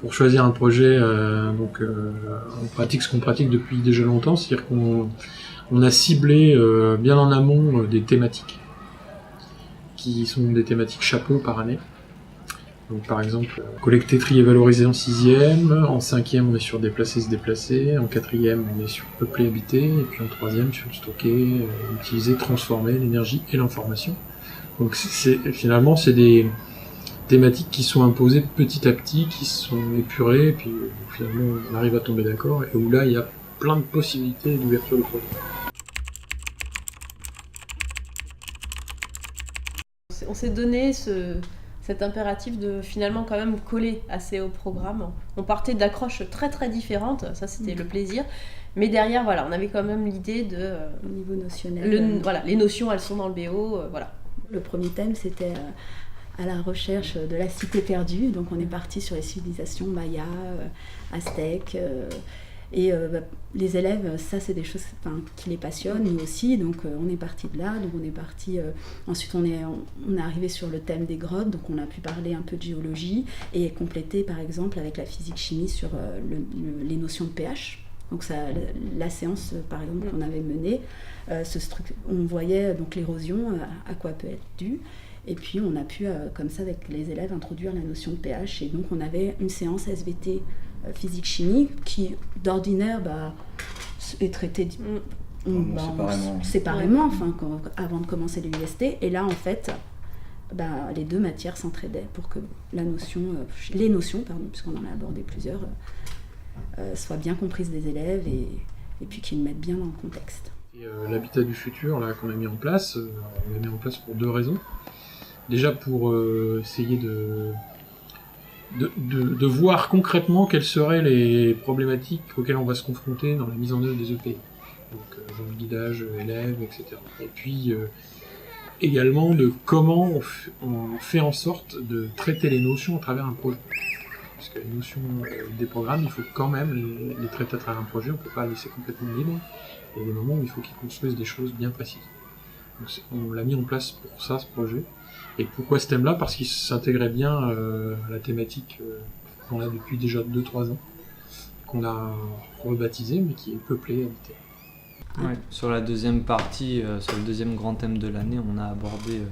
Pour choisir un projet, on pratique ce qu'on pratique depuis déjà longtemps, c'est-à-dire qu'on a ciblé bien en amont des thématiques, qui sont des thématiques chapeaux par année. Donc par exemple, collecter, trier, valoriser en 6e, en 5e on est sur déplacer, se déplacer, en 4e on est sur peupler, habiter, et puis en 3e sur stocker, utiliser, transformer l'énergie et l'information. Donc finalement c'est des thématiques qui sont imposées petit à petit, qui sont épurées, et puis finalement on arrive à tomber d'accord, et où là il y a plein de possibilités d'ouverture de projet. On s'est donné cet impératif de finalement quand même coller assez au programme. On partait d'accroches très très différentes, ça c'était le plaisir, mais derrière voilà, on avait quand même l'idée de... Au niveau notionnel. Voilà, les notions elles sont dans le BO, voilà. Le premier thème c'était à la recherche de la cité perdue, donc on est parti sur les civilisations mayas, aztèques, et les élèves, ça c'est des choses qui les passionnent, nous aussi, donc on est parti de là, donc on est parti, ensuite on est arrivé sur le thème des grottes, donc on a pu parler un peu de géologie et compléter par exemple avec la physique-chimie sur les notions de pH. Donc ça, la séance par exemple qu'on avait menée, on voyait donc l'érosion, à quoi peut être due. Et puis on a pu, comme ça, avec les élèves, introduire la notion de pH. Et donc on avait une séance SVT physique-chimie qui, d'ordinaire, est traitée séparément, avant de commencer l'UST. Et là, en fait, les deux matières s'entraidaient pour que les notions, puisqu'on en a abordé plusieurs, soient bien comprises des élèves et puis qu'ils mettent bien dans le contexte. Et l'habitat du futur là, qu'on a mis en place, on l'a mis en place pour deux raisons. Déjà pour essayer de voir concrètement quelles seraient les problématiques auxquelles on va se confronter dans la mise en œuvre des EPI. Donc dans le guidage élèves, etc. Et puis également de comment on fait en sorte de traiter les notions à travers un projet. Parce que les notions des programmes, il faut quand même les traiter à travers un projet, on ne peut pas les laisser complètement libres. Il y a des moments où il faut qu'ils construisent des choses bien précises. Donc on l'a mis en place pour ça, ce projet. Et pourquoi ce thème-là? Parce qu'il s'intégrait bien à la thématique qu'on a depuis déjà 2-3 ans, qu'on a rebaptisée, mais qui est peuplée, habitée. Ouais, sur la deuxième partie, sur le deuxième grand thème de l'année, on a abordé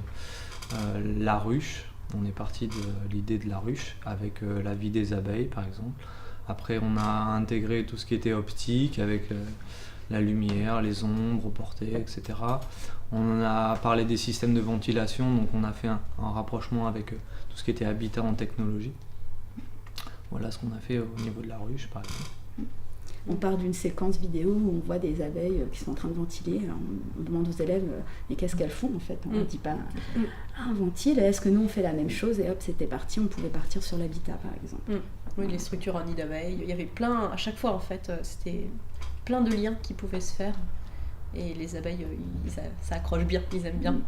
la ruche. On est parti de l'idée de la ruche, avec la vie des abeilles par exemple. Après on a intégré tout ce qui était optique, avec la lumière, les ombres portées, etc. On a parlé des systèmes de ventilation, donc on a fait un rapprochement avec tout ce qui était habitat en technologie. Voilà ce qu'on a fait au niveau de la ruche, par exemple. On part d'une séquence vidéo où on voit des abeilles qui sont en train de ventiler. Alors on demande aux élèves mais qu'est-ce qu'elles font en fait. On ne dit pas un ventile, est-ce que nous on fait la même chose? Et hop, c'était parti, on pouvait partir sur l'habitat par exemple. Oui, les structures en nid d'abeilles, il y avait plein, à chaque fois en fait, c'était plein de liens qui pouvaient se faire. Et les abeilles, ça accroche bien, ils aiment bien.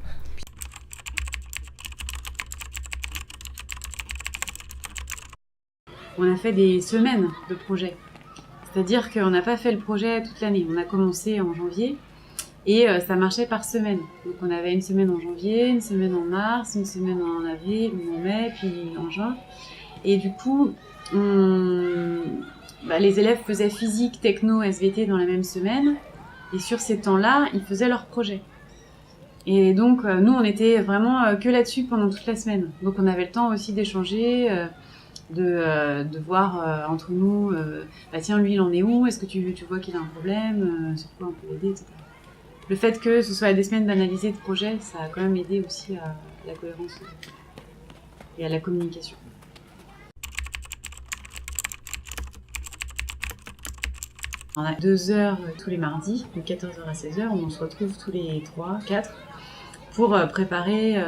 On a fait des semaines de projet. C'est-à-dire qu'on n'a pas fait le projet toute l'année. On a commencé en janvier et ça marchait par semaine. Donc on avait une semaine en janvier, une semaine en mars, une semaine en avril, ou en mai, puis en juin. Et du coup, les élèves faisaient physique, techno, SVT dans la même semaine. Et sur ces temps-là, ils faisaient leur projet. Et donc, nous, on était vraiment que là-dessus pendant toute la semaine. Donc, on avait le temps aussi d'échanger, de voir entre nous, tiens, lui, il en est où? Est-ce que tu vois qu'il a un problème? Sur quoi on peut l'aider, etc. Le fait que ce soit des semaines d'analyse de projet, ça a quand même aidé aussi à la cohérence et à la communication. On a 2 heures tous les mardis, de 14h à 16h, où on se retrouve tous les 3-4 pour préparer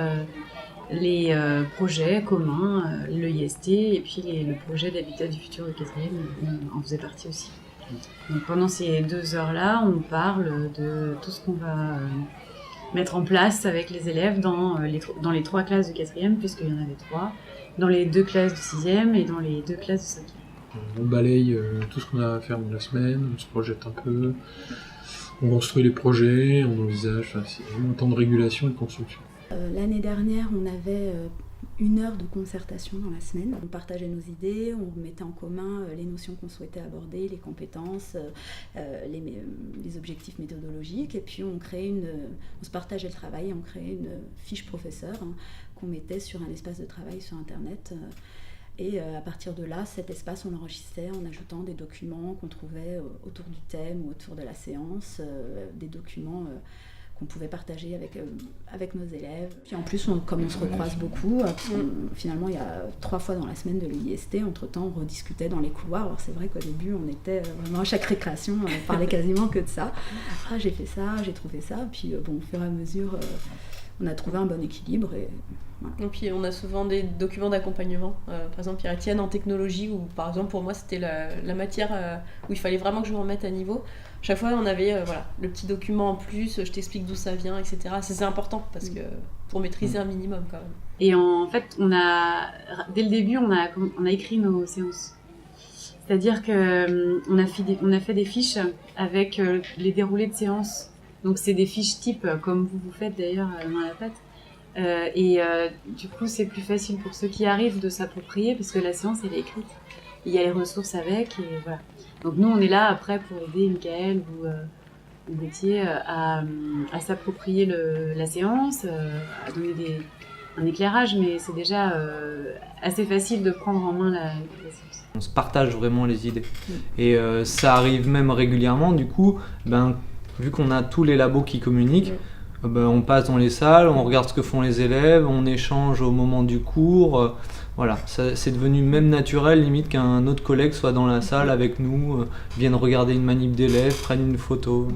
les projets communs, le IST et puis le projet d'habitat du futur de 4e, on en faisait partie aussi. Donc pendant ces 2 heures-là, on parle de tout ce qu'on va mettre en place avec les élèves dans les 3 classes de 4e, puisqu'il y en avait 3, dans les 2 classes de 6e et dans les 2 classes de 5e. On balaye tout ce qu'on a à faire dans la semaine, on se projette un peu, on construit les projets, on envisage, c'est vraiment un temps de régulation et de construction. L'année dernière, on avait 1 heure de concertation dans la semaine. On partageait nos idées, on mettait en commun les notions qu'on souhaitait aborder, les compétences, les objectifs méthodologiques, et puis on se partageait le travail et on créait une fiche professeur qu'on mettait sur un espace de travail sur Internet. Et à partir de là, cet espace, on l'enregistrait en ajoutant des documents qu'on trouvait autour du thème ou autour de la séance, des documents qu'on pouvait partager avec nos élèves. Puis en plus, comme on se recroise beaucoup, finalement, il y a 3 fois dans la semaine de l'IST, entre-temps, on rediscutait dans les couloirs. Alors c'est vrai qu'au début, on était vraiment à chaque récréation, on parlait quasiment que de ça. Ah, j'ai fait ça, j'ai trouvé ça. Puis bon, au fur et à mesure, on a trouvé un bon équilibre. Et puis on a souvent des documents d'accompagnement. Par exemple, il y a Étienne en technologie, où par exemple pour moi c'était la matière où il fallait vraiment que je me remette à niveau. Chaque fois on avait le petit document en plus, je t'explique d'où ça vient, etc. C'est important parce que pour maîtriser un minimum quand même. Et en fait, dès le début, on a écrit nos séances. C'est-à-dire qu'on a fait des fiches avec les déroulés de séances. Donc c'est des fiches type, comme vous faites d'ailleurs dans la patte. Du coup, c'est plus facile pour ceux qui arrivent de s'approprier parce que la séance, elle est écrite. Il y a les ressources avec, et voilà. Donc nous, on est là après pour aider Michael ou Gauthier à s'approprier la séance, à donner un éclairage, mais c'est déjà assez facile de prendre en main la séance. On se partage vraiment les idées. Et ça arrive même régulièrement, du coup, vu qu'on a tous les labos qui communiquent, on passe dans les salles, on regarde ce que font les élèves, on échange au moment du cours. Voilà, c'est devenu même naturel, limite qu'un autre collègue soit dans la salle avec nous, vienne regarder une manip d'élèves, prenne une photo.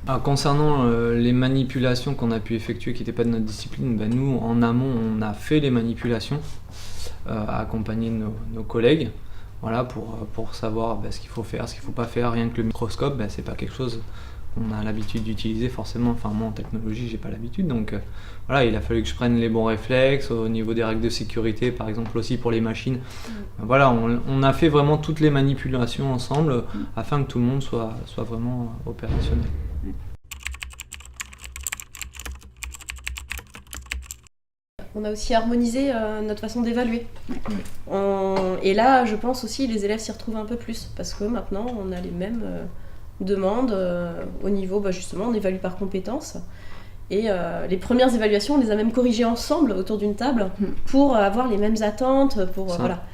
Alors, concernant les manipulations qu'on a pu effectuer qui n'étaient pas de notre discipline, nous en amont on a fait les manipulations, à accompagner nos collègues, voilà, pour savoir ce qu'il faut faire, ce qu'il ne faut pas faire. Rien que le microscope, c'est pas quelque chose qu'on a l'habitude d'utiliser forcément. Enfin, moi en technologie j'ai pas l'habitude, donc voilà, il a fallu que je prenne les bons réflexes au niveau des règles de sécurité, par exemple aussi pour les machines. Voilà, on a fait vraiment toutes les manipulations ensemble afin que tout le monde soit vraiment opérationnel. On a aussi harmonisé notre façon d'évaluer. Et là, je pense aussi les élèves s'y retrouvent un peu plus parce que maintenant on a les mêmes demandes au niveau, justement, on évalue par compétences. Et les premières évaluations, on les a même corrigées ensemble autour d'une table pour avoir les mêmes attentes. Voilà.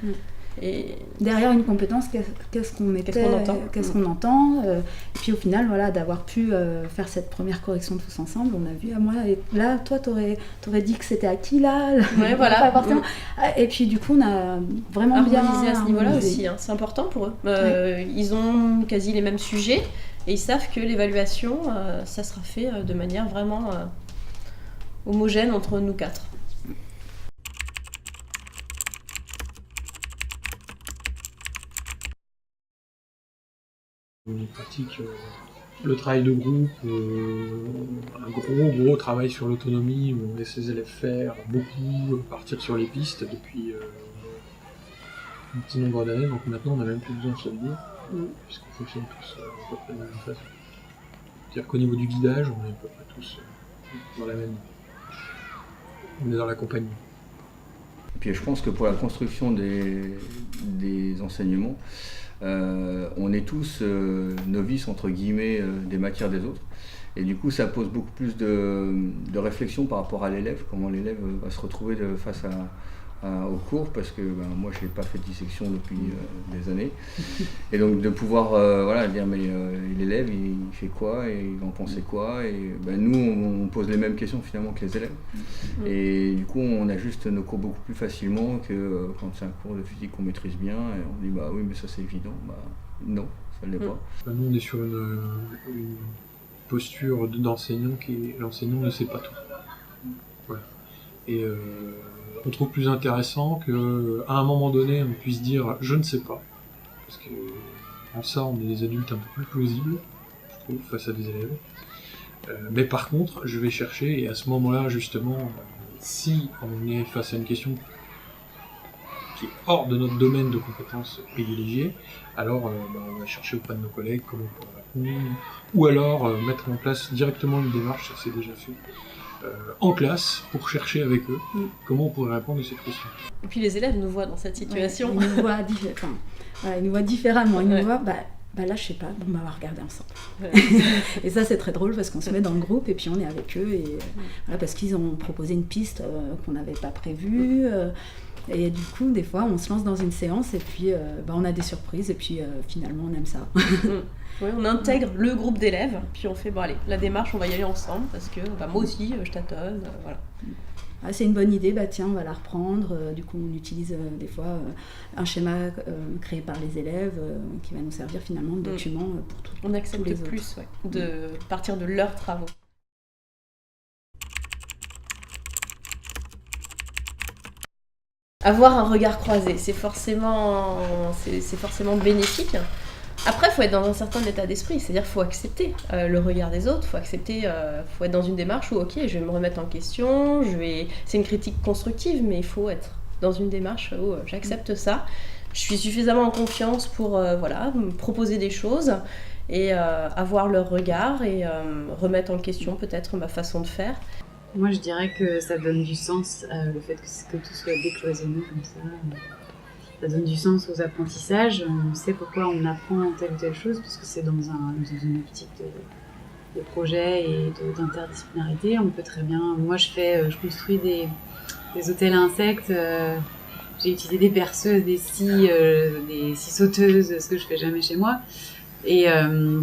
Et derrière une compétence, qu'est-ce qu'on entend, et puis au final, d'avoir pu faire cette première correction tous ensemble, on a vu, moi, là, toi, t'aurais dit que c'était à qui, là, ouais, voilà. Et puis du coup, on a vraiment bien harmonisé à ce niveau-là aussi, c'est important pour eux. Ils ont quasi les mêmes sujets, et ils savent que l'évaluation, ça sera fait de manière vraiment homogène entre nous 4. On pratique le travail de groupe, un gros travail sur l'autonomie où on laisse les élèves faire beaucoup, partir sur les pistes depuis un petit nombre d'années. Donc maintenant on n'a même plus besoin de se le dire, puisqu'on fonctionne tous à peu près de la même façon. C'est-à-dire qu'au niveau du guidage, on est à peu près tous dans la même. On est dans l'accompagnement. Et puis je pense que pour la construction des enseignements, on est tous novices entre guillemets des matières des autres, et du coup ça pose beaucoup plus de réflexion par rapport à l'élève, comment l'élève va se retrouver face au cours, parce que moi je n'ai pas fait de dissection depuis des années, et donc de pouvoir dire mais l'élève il fait quoi et il en pensait quoi, et nous on pose les mêmes questions finalement que les élèves, et du coup on ajuste nos cours beaucoup plus facilement que quand c'est un cours de physique qu'on maîtrise bien et on dit oui mais ça c'est évident, non ça ne l'est pas. Nous on est sur une posture d'enseignant qui est l'enseignant ne sait pas tout. Voilà. Et on trouve plus intéressant qu'à un moment donné on puisse dire je ne sais pas, parce que en ça on est des adultes un peu plus plausibles, je trouve, face à des élèves. Mais par contre je vais chercher, et à ce moment-là justement, si on est face à une question qui est hors de notre domaine de compétences privilégiées, alors on va chercher auprès de nos collègues comment on peut répondre, ou alors mettre en place directement une démarche, ça c'est déjà fait, en classe pour chercher avec eux comment on pourrait répondre à cette question. Et puis les élèves nous voient dans cette situation. Ouais, ils nous voient ils nous voient différemment. Ils nous voient, là, je sais pas, bon, on va regarder ensemble. Ouais. Et ça, c'est très drôle parce qu'on se met dans le groupe et puis on est avec eux. Et voilà, parce qu'ils ont proposé une piste qu'on n'avait pas prévue. Et du coup, des fois, on se lance dans une séance et puis on a des surprises. Et puis finalement, on aime ça. Oui, on intègre le groupe d'élèves, puis on fait, bon allez, la démarche, on va y aller ensemble, parce que moi aussi, je tâtonne, voilà. Ah, c'est une bonne idée, tiens, on va la reprendre. Du coup, on utilise des fois un schéma créé par les élèves qui va nous servir finalement de document pour tout. On accepte tous les plus de partir de leurs travaux. Avoir un regard croisé, c'est forcément bénéfique. Après, il faut être dans un certain état d'esprit, c'est-à-dire qu'il faut accepter le regard des autres, faut être dans une démarche où, ok, je vais me remettre en question, c'est une critique constructive, mais il faut être dans une démarche où j'accepte ça, je suis suffisamment en confiance pour me proposer des choses et avoir leur regard et remettre en question peut-être ma façon de faire. Moi, je dirais que ça donne du sens, le fait que tout soit décloisonné comme ça. Ça donne du sens aux apprentissages. On sait pourquoi on apprend telle ou telle chose, puisque c'est dans une optique de projet et d'interdisciplinarité. On peut très bien... Moi, je construis des hôtels à insectes. J'ai utilisé des perceuses, des scies sauteuses, ce que je fais jamais chez moi. Et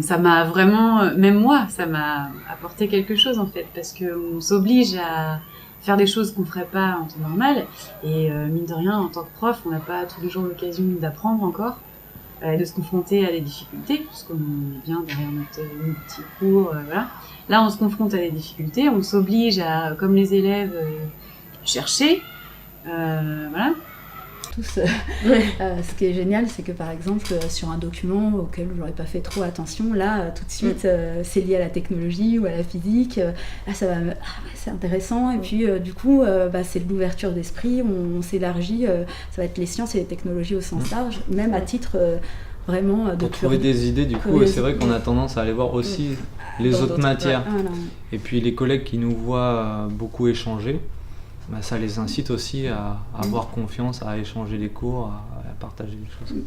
ça m'a vraiment... Même moi, ça m'a apporté quelque chose, en fait, parce qu'on s'oblige à faire des choses qu'on ne ferait pas en temps normal. Et mine de rien, en tant que prof, on n'a pas tous les jours l'occasion d'apprendre encore, de se confronter à des difficultés, parce qu'on est bien derrière notre petit cours. Voilà. Là, on se confronte à des difficultés, on s'oblige à, comme les élèves, chercher. Voilà. Ce qui est génial, c'est que par exemple, sur un document auquel je n'aurais pas fait trop attention, là, tout de suite, c'est lié à la technologie ou à la physique. Là, ça va c'est intéressant. Et puis, du coup, c'est de l'ouverture d'esprit. On s'élargit. Ça va être les sciences et les technologies au sens large, même à titre vraiment de... Pour trouver des idées, du coup, et c'est vrai qu'on a tendance à aller voir aussi les autres matières. Voilà. Et puis, les collègues qui nous voient beaucoup échanger, ça les incite aussi à avoir confiance, à échanger les cours, à partager les choses.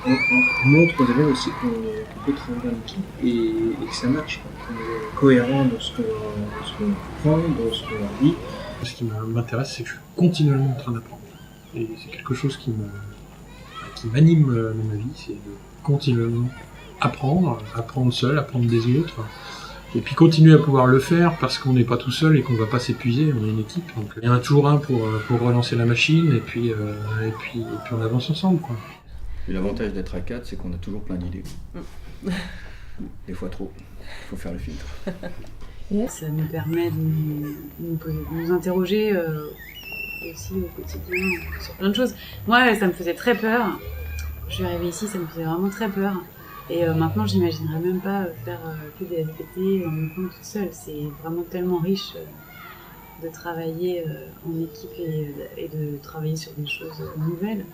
On montre aux élèves aussi qu'on peut travailler en équipe et que ça marche, qu'on est cohérent dans ce qu'on apprend, dans ce qu'on dit. Ce qui m'intéresse, c'est que je suis continuellement en train d'apprendre. Et c'est quelque chose qui m'anime dans ma vie, c'est de continuellement apprendre seul, apprendre des autres. Et puis continuer à pouvoir le faire parce qu'on n'est pas tout seul et qu'on ne va pas s'épuiser, on est une équipe. Donc il y en a toujours un pour relancer la machine et puis on avance ensemble, quoi. Et l'avantage d'être à 4, c'est qu'on a toujours plein d'idées. Des fois trop. Il faut faire le filtre. Ça nous permet de nous interroger aussi au quotidien sur plein de choses. Moi, ça me faisait très peur. Je suis arrivée ici, ça me faisait vraiment très peur. Et maintenant, j'imaginerais même pas faire que des SVT en même temps toute seule. C'est vraiment tellement riche de travailler en équipe et de travailler sur des choses nouvelles.